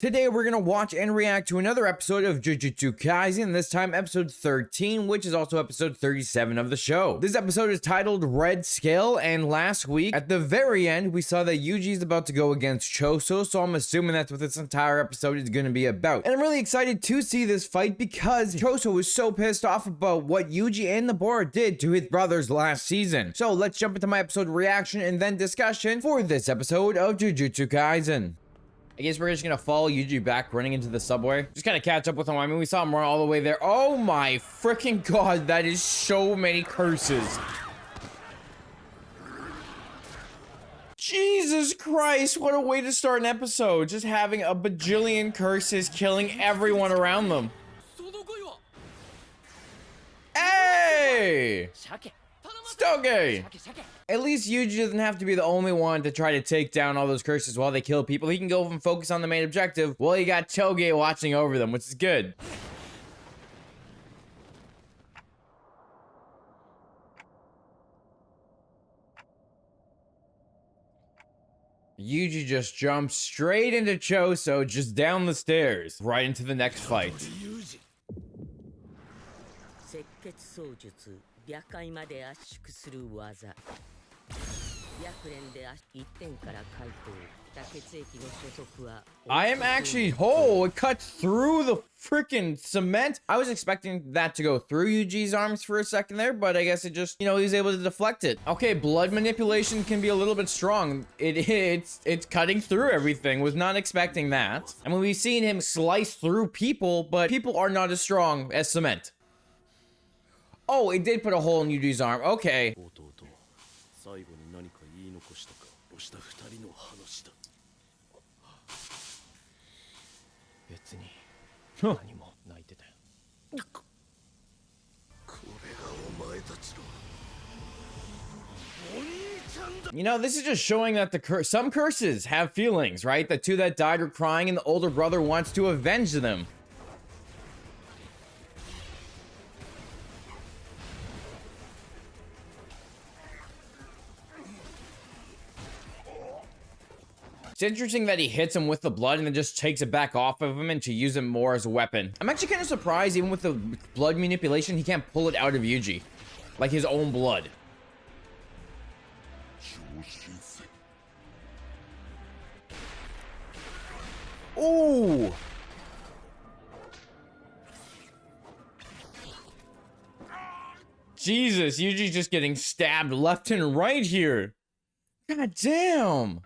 Today we're gonna watch and react to another episode of Jujutsu Kaisen, this time episode 13, which is also episode 37 of the show. This episode is titled Red Scale, and last week, at the very end, we saw that Yuji is about to go against Choso, so I'm assuming that's what this entire episode is gonna be about. And I'm really excited to see this fight because Choso was so pissed off about what Yuji and the Bora did to his brothers last season. So let's jump into my episode reaction and then discussion for this episode of Jujutsu Kaisen. I guess we're just gonna follow Yuji back running into the subway. Just kind of catch up with him. I mean, we saw him run all the way there. Oh my freaking god, that is so many curses. Jesus Christ, what a way to start an episode. Just having a bajillion curses killing everyone around them. Hey! Stoge! At least Yuji doesn't have to be the only one to try to take down all those curses while they kill people. He can go and focus on the main objective while you got Choge watching over them, which is good. Yuji just jumps straight into Choso, just down the stairs, right into the next fight. I am actually, oh, it cut through the freaking cement. I was expecting that to go through Yuji's arms for a second there, but I guess it just, he was able to deflect it. Okay, blood manipulation can be a little bit strong. It's cutting through everything. Was not expecting that. I mean, we've seen him slice through people, but people are not as strong as cement. Oh, it did put a hole in Yuji's arm. Okay. Huh. This is just showing that some curses have feelings, right? The two that died were crying and the older brother wants to avenge them. It's interesting that he hits him with the blood and then just takes it back off of him and to use it more as a weapon. I'm actually kind of surprised, even with the blood manipulation, he can't pull it out of Yuji. Like his own blood. Ooh! Jesus, Yuji's just getting stabbed left and right here. God damn!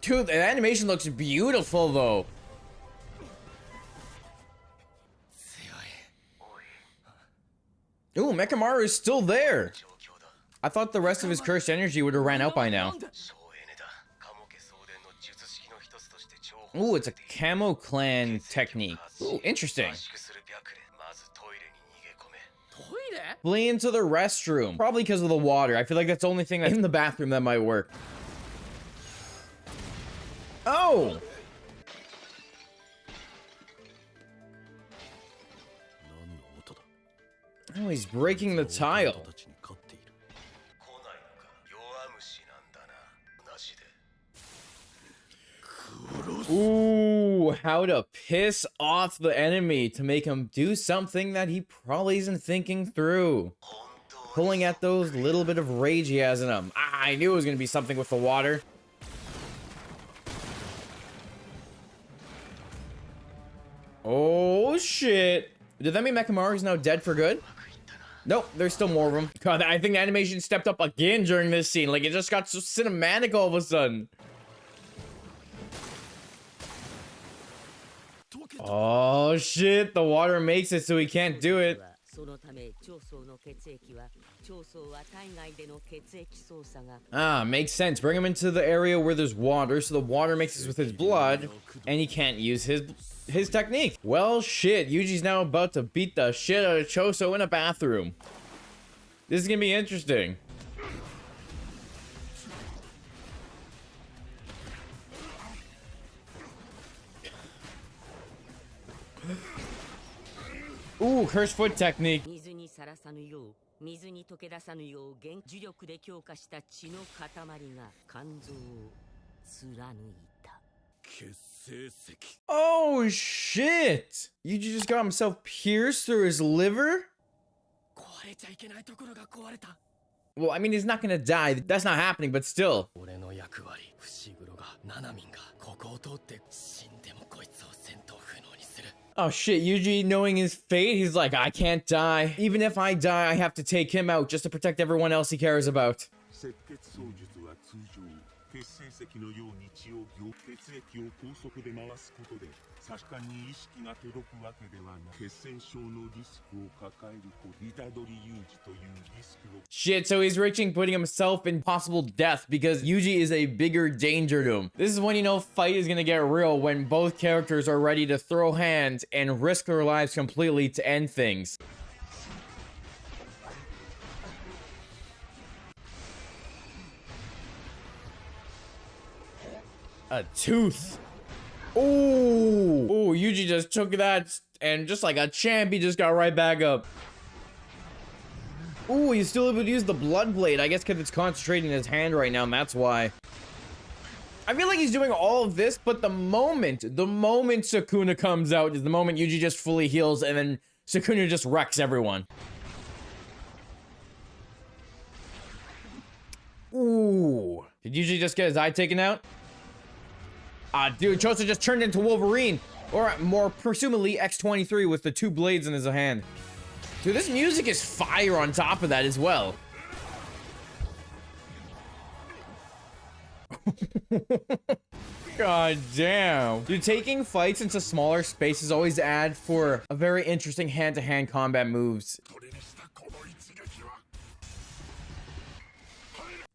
Dude, the animation looks beautiful, though. Ooh, Mechamaru is still there. I thought the rest of his cursed energy would have ran out by now. Ooh, it's a Camo Clan technique. Ooh, interesting. Flee into the restroom. Probably because of the water. I feel like that's the only thing that's in the bathroom that might work. Oh! Oh, he's breaking the tile. Ooh, how to piss off the enemy to make him do something that he probably isn't thinking through. Pulling at those little bit of rage he has in him. I knew it was going to be something with the water. Oh shit. Did that mean Mechamaru's now dead for good? Nope, there's still more of them. God, I think the animation stepped up again during this scene. Like, it just got so cinematic all of a sudden. Oh shit, the water makes it so he can't do it. Ah, makes sense. Bring him into the area where there's water, so the water mixes with his blood, and he can't use his technique. Well, shit, Yuji's now about to beat the shit out of Choso in a bathroom. This is gonna be interesting. Ooh, cursed foot technique. 水に溶け出さぬよう原磁力で強化した血の塊が肝臓を貫いた。結成石。Oh shit! Yuji just got himself pierced through his liver? 壊れちゃいけないところが壊れた。Well, I mean, he's not gonna die. That's not happening, but still. 俺の役割、伏黒が、ナナミンがここを通って死んでもこいつを戦闘不能にする。Oh shit, Yuji knowing his fate, he's like, I can't die. Even if I die, I have to take him out just to protect everyone else he cares about. 血栓石のように血を血液を高速で回すことで左官に意識が届くわけではない。血栓症のリスクを抱える子虎杖ユージというリスクを Shit, so he's reaching putting himself in possible death because Yuji is a bigger danger to him. This is when you know fight is gonna get real, when both characters are ready to throw hands and risk their lives completely to end things. A tooth. Oh, Yuji just took that and just like a champ, he just got right back up. Oh, he's still able to use the blood blade. I guess because it's concentrating in his hand right now, and that's why. I feel like he's doing all of this, but the moment Sukuna comes out is the moment Yuji just fully heals, and then Sukuna just wrecks everyone. Ooh. Did Yuji just get his eye taken out? Dude, Choso just turned into Wolverine. Or more presumably X-23 with the two blades in his hand. Dude, this music is fire on top of that as well. God damn. Dude, taking fights into smaller spaces always add for a very interesting hand-to-hand combat moves.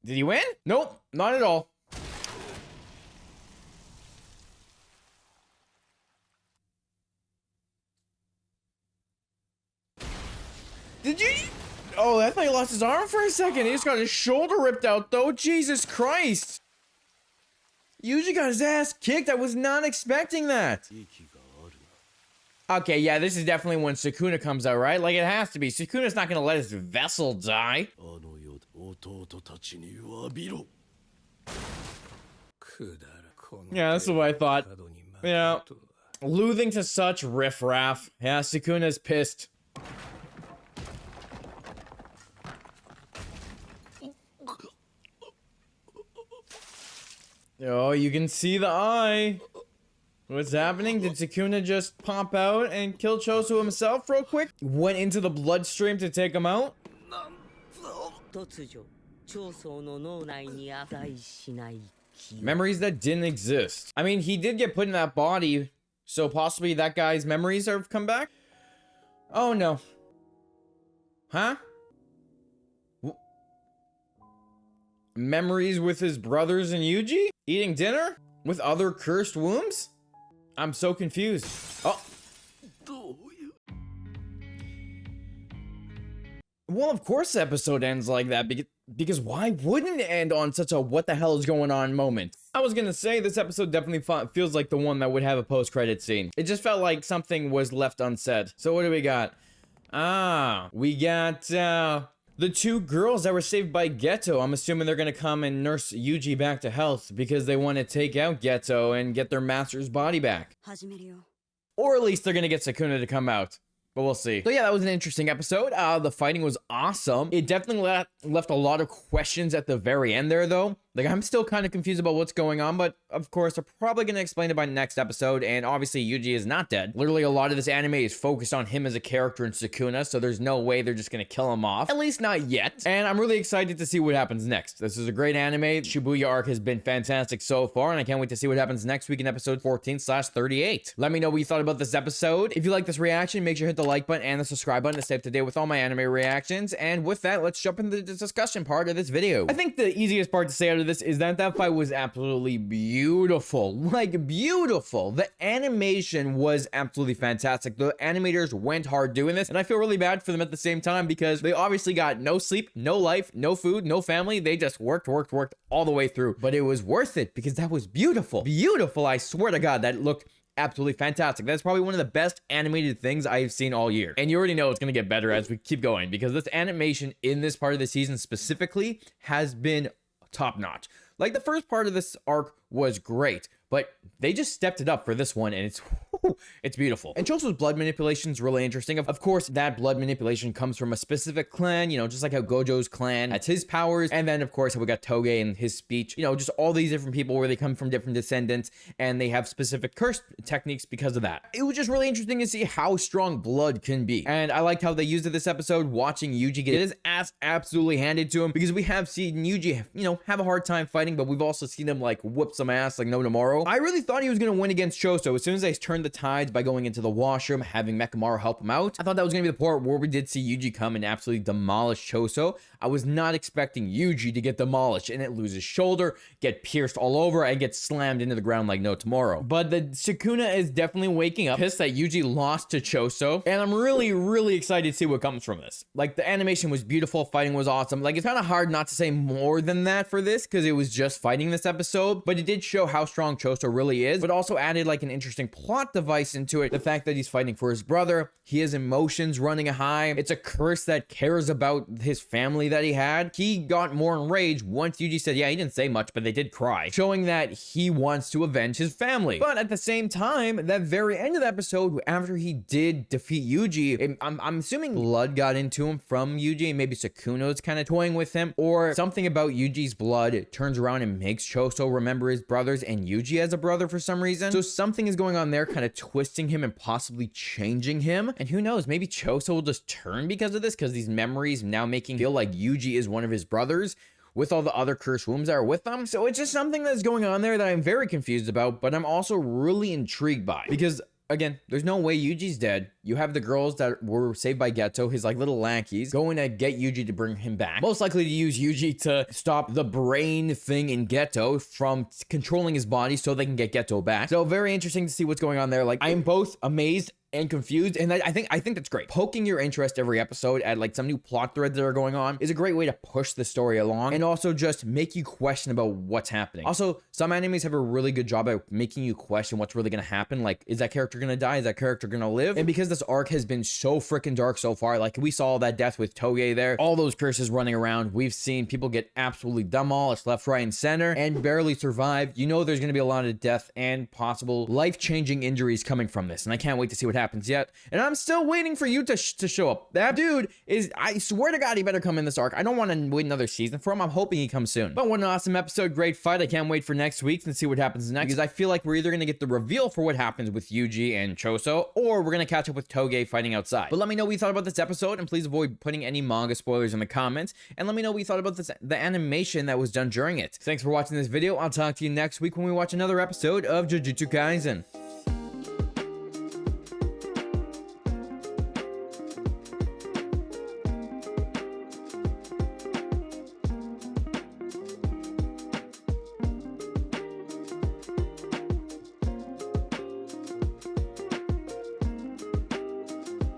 Did he win? Nope, not at all. Did you? Oh, I thought he lost his arm for a second. He just got his shoulder ripped out, though. Jesus Christ. Yuji got his ass kicked. I was not expecting that. Okay, yeah, this is definitely when Sukuna comes out, right? Like, it has to be. Sukuna's not gonna let his vessel die. Yeah, that's what I thought. Yeah. Losing to such riffraff. Yeah, Sukuna's pissed. Oh, you can see the eye. What's happening? Did Sukuna just pop out and kill Choso himself real quick? Went into the bloodstream to take him out? Memories that didn't exist. I mean, he did get put in that body, so possibly that guy's memories have come back? Oh no. Huh? Memories with his brothers and Yuji? Eating dinner? With other cursed wombs? I'm so confused. Oh. Well, of course the episode ends like that, because why wouldn't it end on such a what the hell is going on moment? I was gonna say this episode definitely feels like the one that would have a post-credit scene. It just felt like something was left unsaid. So what do we got? We got, the two girls that were saved by Geto. I'm assuming they're gonna come and nurse Yuji back to health because they want to take out Geto and get their master's body back. Or at least they're gonna get Sukuna to come out. But we'll see. So yeah, that was an interesting episode. The fighting was awesome. It definitely left a lot of questions at the very end there, though. Like, I'm still kind of confused about what's going on, but of course, they're probably going to explain it by next episode, and obviously, Yuji is not dead. Literally, a lot of this anime is focused on him as a character in Sukuna, so there's no way they're just going to kill him off. At least not yet. And I'm really excited to see what happens next. This is a great anime. Shibuya arc has been fantastic so far, and I can't wait to see what happens next week in episode 14/38. Let me know what you thought about this episode. If you like this reaction, make sure to hit the like button and the subscribe button to stay up to date with all my anime reactions. And with that, let's jump into the discussion part of this video. I think the easiest part to say out of this is that fight was absolutely beautiful. Like, beautiful. The animation was absolutely fantastic. The animators went hard doing this, and I feel really bad for them at the same time because they obviously got no sleep, no life, no food, no family. They just worked all the way through. But it was worth it because that was beautiful. Beautiful, I swear to God, that looked absolutely fantastic. That's probably one of the best animated things I've seen all year. And you already know it's going to get better as we keep going, because this animation in this part of the season specifically has been top notch. Like, the first part of this arc was great, but they just stepped it up for this one, and it's beautiful. And Choso's blood manipulation is really interesting. Of course, that blood manipulation comes from a specific clan, you know, just like how Gojo's clan has his powers. And then, of course, we got Toge and his speech, you know, just all these different people where they come from different descendants and they have specific curse techniques because of that. It was just really interesting to see how strong blood can be. And I liked how they used it this episode, watching Yuji get his ass absolutely handed to him, because we have seen Yuji, you know, have a hard time fighting, but we've also seen him like whoop some ass like no tomorrow. I really thought he was going to win against Choso as soon as they turned the tides by going into the washroom, having Mechamaru help him out. I thought that was going to be the part where we did see Yuji come and absolutely demolish Choso. I was not expecting Yuji to get demolished and it lose his shoulder, get pierced all over, and get slammed into the ground like no tomorrow. But the Sukuna is definitely waking up, pissed that Yuji lost to Choso, and I'm really excited to see what comes from this. Like, the animation was beautiful, fighting was awesome. Like, it's kind of hard not to say more than that for this, because it was just fighting this episode, but it did show how strong Choso really is, but also added like an interesting plot device into it. The fact that he's fighting for his brother, he has emotions running high. It's a curse that cares about his family that he had. He got more enraged once Yuji said, yeah, he didn't say much, but they did cry, showing that he wants to avenge his family. But at the same time, that very end of the episode, after he did defeat Yuji, I'm assuming blood got into him from Yuji, and maybe Sukuno's kind of toying with him, or something about Yuji's blood turns around and makes Choso remember his brothers and Yuji as a brother for some reason. So something is going on there, kind of twisting him and possibly changing him. And who knows, maybe Choso will just turn because of this, because these memories now making feel like Yuji is one of his brothers with all the other cursed wombs that are with them. So it's just something that's going on there that I'm very confused about, but I'm also really intrigued by, because again, there's no way Yuji's dead. You have the girls that were saved by Geto, his like little lackeys, going to get Yuji to bring him back. Most likely to use Yuji to stop the brain thing in Geto from controlling his body so they can get Geto back. So very interesting to see what's going on there. Like, I am both amazed and confused, and I think that's great. Poking your interest every episode at like some new plot threads that are going on is a great way to push the story along, and also just make you question about what's happening. Also, some animes have a really good job at making you question what's really going to happen. Like, is that character going to die? Is that character going to live? And because this arc has been so freaking dark so far, like we saw that death with Toge there, all those curses running around, we've seen people get absolutely demolished left, right, and center and barely survive. You know there's going to be a lot of death and possible life-changing injuries coming from this, and I can't wait to see what happens yet. And I'm still waiting for you to show up. That dude is, I swear to God, he better come in this arc. I don't want to wait another season for him. I'm hoping he comes soon. But what an awesome episode, great fight. I can't wait for next week and see what happens next, because I feel like we're either going to get the reveal for what happens with Yuji and Choso, or we're going to catch up with Toge fighting outside. But let me know what you thought about this episode, and please avoid putting any manga spoilers in the comments, and let me know what you thought about the animation that was done during it. Thanks for watching this video. I'll talk to you next week when we watch another episode of Jujutsu Kaisen.